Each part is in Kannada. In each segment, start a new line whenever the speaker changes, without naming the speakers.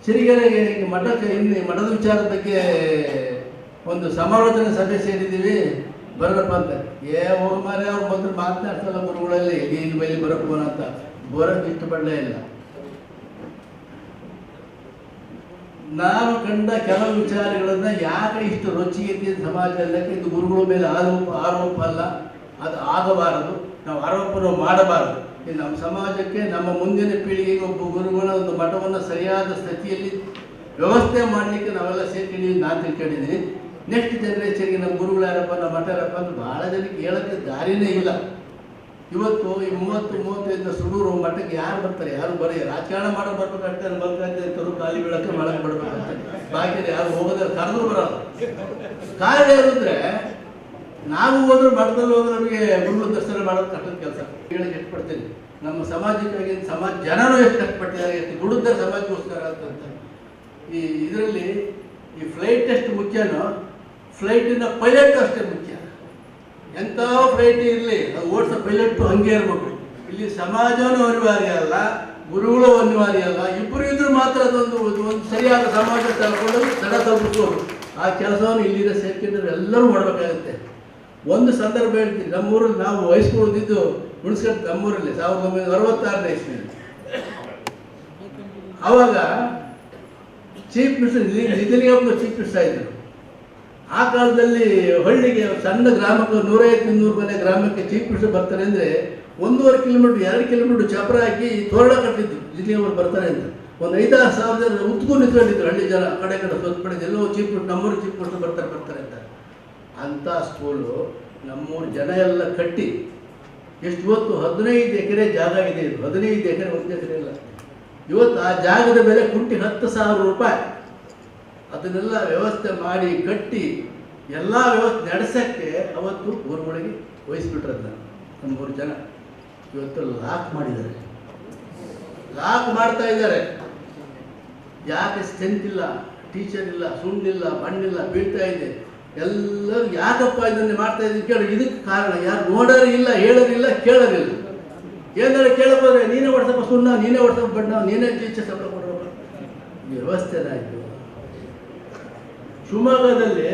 ಸಿರಿಗೆರೆಗೆ ಮಠಕ್ಕೆ ಇನ್ನು ಮಠದ ವಿಚಾರದ ಬಗ್ಗೆ ಒಂದು ಸಮಾಲೋಚನೆ ಸಭೆ ಸೇರಿದ್ದೀವಿ, ಬರಪ್ಪ ಅಂತ. ಹೋಗ ಮಾರೆ ಅವ್ರು ಬಂದು ಮಾತನಾಡ್ತಲ್ಲ ಗುರುಗಳಲ್ಲಿ ಇಲ್ಲಿ ಬೈಲಿ ಬರಪ್ಪ ಅಂತ. ಬರೋಕ್ಕೆ ಇಷ್ಟಪಡಲೇ ಇಲ್ಲ. ನಾನು ಕಂಡ ಕೆಲವು ವಿಚಾರಗಳನ್ನ ಯಾಕೆ ಇಷ್ಟು ರುಚಿಗೆ ಸಮಾಜಕ್ಕೆ ಇದು ಗುರುಗಳ ಮೇಲೆ ಆರೋಪ ಅಲ್ಲ, ಅದು ಆಗಬಾರದು. ನಾವು ಆರೋಪವನ್ನು ಮಾಡಬಾರದು. ಇದು ನಮ್ಮ ಸಮಾಜಕ್ಕೆ, ನಮ್ಮ ಮುಂದಿನ ಪೀಳಿಗೆಗೆ ಒಬ್ಬ ಗುರುಗಳ ಒಂದು ಮಠವನ್ನು ಸರಿಯಾದ ಸ್ಥಿತಿಯಲ್ಲಿ ವ್ಯವಸ್ಥೆ ಮಾಡಲಿಕ್ಕೆ ನಾವೆಲ್ಲ ಸೇರ್ಕೊಂಡಿದ್ದೀವಿ. ನಾನು ತಿಳ್ಕೊಂಡಿದ್ದೀನಿ. ನೆಕ್ಸ್ಟ್ ಜನರೇಷನ್ಗೆ ನಮ್ಮ ಗುರುಗಳು ಯಾರಪ್ಪ, ನಮ್ಮ ಮಠ ಯಾರಪ್ಪ ಅಂತ ಭಾಳ ಜನಕ್ಕೆ ಹೇಳೋಕ್ಕೆ ದಾರಿನೇ ಇಲ್ಲ. ಇವತ್ತು ಈ 30-35 ಸುಡೂರು ಮಠಕ್ಕೆ ಯಾರು ಬರ್ತಾರೆ? ಯಾರು ಬರೀ ರಾಜಕಾರಣ ಮಾಡೋ ಬರ್ಬೇಕಾಗ್ತಾರೆ, ಬರ್ಬೇಕಾಗ್ತಾರೆ, ಖಾಲಿ ಬೀಳಕ್ಕೆ ಮಾಡಕ್ಕೆ ಬರ್ಬೇಕಾಗ್ತದೆ. ಬಾಕಿ ಯಾರು ಹೋಗೋದ್ರೆ ಕರೆದ್ರು ಬರೋಲ್ಲ. ಕಾರಣ ಏನಂದ್ರೆ ನಾವು ಹೋದ್ರೆ ಮಠದಲ್ಲಿ ಹೋದ್ರೆ ನಮಗೆ ಗುರುಗಳ ದರ್ಶನ ಮಾಡೋದು ಕಷ್ಟದ ಕೆಲಸ. ಹೇಳಕ್ಕೆ ಇಷ್ಟಪಡ್ತೀನಿ. ನಮ್ಮ ಸಮಾಜಕ್ಕಾಗಿ ಸಮಾಜ ಜನರು ಎಷ್ಟು ಕಷ್ಟಪಡ್ತಿದ್ದಾರೆ, ಎಷ್ಟು ದುಡಿದ್ರೆ ಸಮಾಜಕ್ಕೋಸ್ಕರ ಅಂತ. ಈ ಇದರಲ್ಲಿ ಈ ಫ್ಲೈಟ್ ಎಷ್ಟು ಮುಖ್ಯನೋ ಫ್ಲೈಟಿನ ಪೈಲಟ್ ಅಷ್ಟೇ ಮುಖ್ಯ. ಎಂಥ ಫ್ಲೈಟ್ ಇರಲಿ, ಅದು ಓಡಿಸೋ ಪೈಲಟ್ಟು ಹಂಗೆ ಇರಬೇಕು. ಇಲ್ಲಿ ಸಮಾಜನೂ ಅನಿವಾರ್ಯ ಅಲ್ಲ, ಗುರುಗಳು ಅನಿವಾರ್ಯ ಅಲ್ಲ. ಇಬ್ಬರು ಇದ್ರೂ ಮಾತ್ರ ಅದೊಂದು ಒಂದು ಸರಿಯಾದ ಸಮಾಜ ತಗೊಂಡು ತಡ ತಲುಪಿಸ್ಬೋದು. ಆ ಕೆಲಸವನ್ನು ಇಲ್ಲಿಂದ ಸೇರ್ಕೊಂಡ್ರೆ ಎಲ್ಲರೂ ಮಾಡಬೇಕಾಗುತ್ತೆ. ಒಂದು ಸಂದರ್ಭ ಹೇಳ್ತೀನಿ. ನಮ್ಮೂರಲ್ಲಿ ನಾವು ಹೈಸ್ಕೂಲ್ ಓದಿದ್ದು ಹುಣಸ್ಕಟ್ಟು, ನಮ್ಮೂರಲ್ಲಿ 1966ನೇ ಇಸ್ವಿಯಲ್ಲಿ. ಆವಾಗ chief minister Nijalingappa chief minister ಇದ್ದರು. ಆ ಕಾಲದಲ್ಲಿ ಹಳ್ಳಿಗೆ ಸಣ್ಣ ಗ್ರಾಮಕ್ಕೆ 150-200 ಮನೆ ಗ್ರಾಮಕ್ಕೆ ಚೀಫ್ ಮಿನಿಸ್ಟರ್ ಬರ್ತಾರೆ ಅಂದರೆ 1.5 ಕಿಲೋಮೀಟರ್ 2 ಕಿಲೋಮೀಟರ್ ಚಪ್ರ ಹಾಕಿ ತೋರಣ ಕಟ್ಟಿದ್ದು. ನಿಜಲಿಂಗಪ್ಪ ಬರ್ತಾರೆ ಅಂತ ಒಂದು 5-6 ಸಾವಿರ ಜನ ಉತ್ಕೊಂಡು ನಿಂತ್ಕೊಂಡಿದ್ರು ಹಳ್ಳಿ ಜನ. ಆ ಕಡೆ ಸ್ವಲ್ಪ ಕಡೆ ಎಲ್ಲೋ ಚೀಫ್ ಮಿನಿಸ್ಟರ್, ನಮ್ಮೂರು ಚೀಫ್ ಮಿನಿಸ್ಟರ್ ಬರ್ತಾರೆ ಅಂತ. ಅಂಥ ಸ್ಕೂಲು ನಮ್ಮೂರು ಜನ ಎಲ್ಲ ಕಟ್ಟಿ ಎಷ್ಟು ಹೊತ್ತು 15 ಎಕರೆ ಜಾಗ ಇದೆ. ಇದು 15 ಎಕರೆ, 1 ಎಕರೆ ಇಲ್ಲ. ಇವತ್ತು ಆ ಜಾಗದ ಬೆಲೆ ಕುಂಟಿ 10,000 ರೂಪಾಯಿ. ಅದನ್ನೆಲ್ಲ ವ್ಯವಸ್ಥೆ ಮಾಡಿ ಕಟ್ಟಿ ಎಲ್ಲ ವ್ಯವಸ್ಥೆ ನಡೆಸೋಕ್ಕೆ ಅವತ್ತು ಗುರುಗಳಿಗೆ ವಹಿಸ್ಬಿಟ್ರದ್ನ ನಮ್ಮೂರು ಜನ. ಇವತ್ತು ಲಾಕ್ ಮಾಡಿದ್ದಾರೆ, ಲಾಕ್ ಮಾಡ್ತಾ ಇದ್ದಾರೆ. ಯಾಕೆ ಸ್ಟ್ರೆಂತ್ ಇಲ್ಲ, ಟೀಚರ್ ಇಲ್ಲ, ಸುಣ್ಣಿಲ್ಲ, ಮಣ್ಣಿಲ್ಲ, ಬೀಳ್ತಾ ಇದೆ. ಎಲ್ಲರೂ ಯಾಕಪ್ಪ ಇದನ್ನೇ ಮಾಡ್ತಾ ಇದ್ದೀನಿ ಕೇಳಿ. ಇದಕ್ಕೆ ಕಾರಣ ಯಾರು ನೋಡೋರು ಇಲ್ಲ, ಹೇಳೋರಿಲ್ಲ, ಕೇಳೋರಿಲ್ಲ. ಏನಾದ್ರು ಕೇಳಬೋದ್ರೆ ನೀನೇ ಹೊಡ್ಸಪ್ಪ ಸುಣ್ಣ, ನೀನೇ ಹೊಡ್ಸಪ್ಪ ಬಣ್ಣ, ನೀನೇ ಟೀಚರ್ ಸಂಬಳ ಕೊಡೋರು. ವ್ಯವಸ್ಥೆನಾಯಿತು. ಶಿವಮೊಗ್ಗದಲ್ಲಿ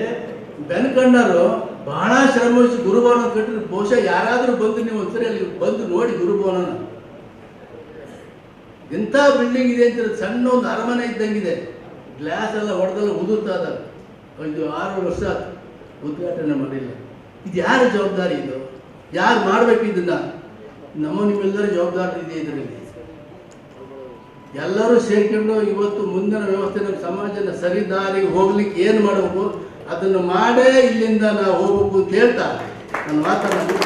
ಬೆನಕಣ್ಣರು ಬಹಳ ಶ್ರಮವಹಿಸಿ ಗುರುಭವನ ಕಟ್ಟಿದ್ರು. ಬಹುಶಃ ಯಾರಾದರೂ ಬಂದು ನೀವು ಒಂದ್ಸರಿ ಅಲ್ಲಿ ಬಂದು ನೋಡಿ ಗುರುಭವನ. ಎಂಥ ಬಿಲ್ಡಿಂಗ್ ಇದೆ ಅಂತ. ಸಣ್ಣ ಒಂದು ಅರಮನೆ ಇದ್ದಂಗಿದೆ. ಗ್ಲಾಸ್ ಎಲ್ಲ ಹೊಡೆದಲ್ಲ ಉದುರ್ತಾ ಇದ್ದಾರೆ. 5-6 ವರ್ಷ ಉದ್ಘಾಟನೆ ಮಾಡಿಲ್ಲ. ಇದು ಯಾರ ಜವಾಬ್ದಾರಿ? ಇದು ಯಾರು ಮಾಡಬೇಕು? ಇದನ್ನ ನಿಮ್ಮೆಲ್ಲರ ಜವಾಬ್ದಾರಿ ಇದೆ. ಇದರಲ್ಲಿ ಎಲ್ಲರೂ ಸೇರ್ಕೊಂಡು ಇವತ್ತು ಮುಂದಿನ ವ್ಯವಸ್ಥೆ ನಮ್ಮ ಸಮಾಜನ ಸರಿದಾರಿಗೆ ಹೋಗ್ಲಿಕ್ಕೆ ಏನು ಮಾಡಬೇಕು ಅದನ್ನು ಮಾಡೇ ಇಲ್ಲಿಂದ ನಾವು ಹೋಗ್ಬೇಕು ಅಂತ ಹೇಳ್ತಾ ನನ್ನ ಮಾತನ್ನು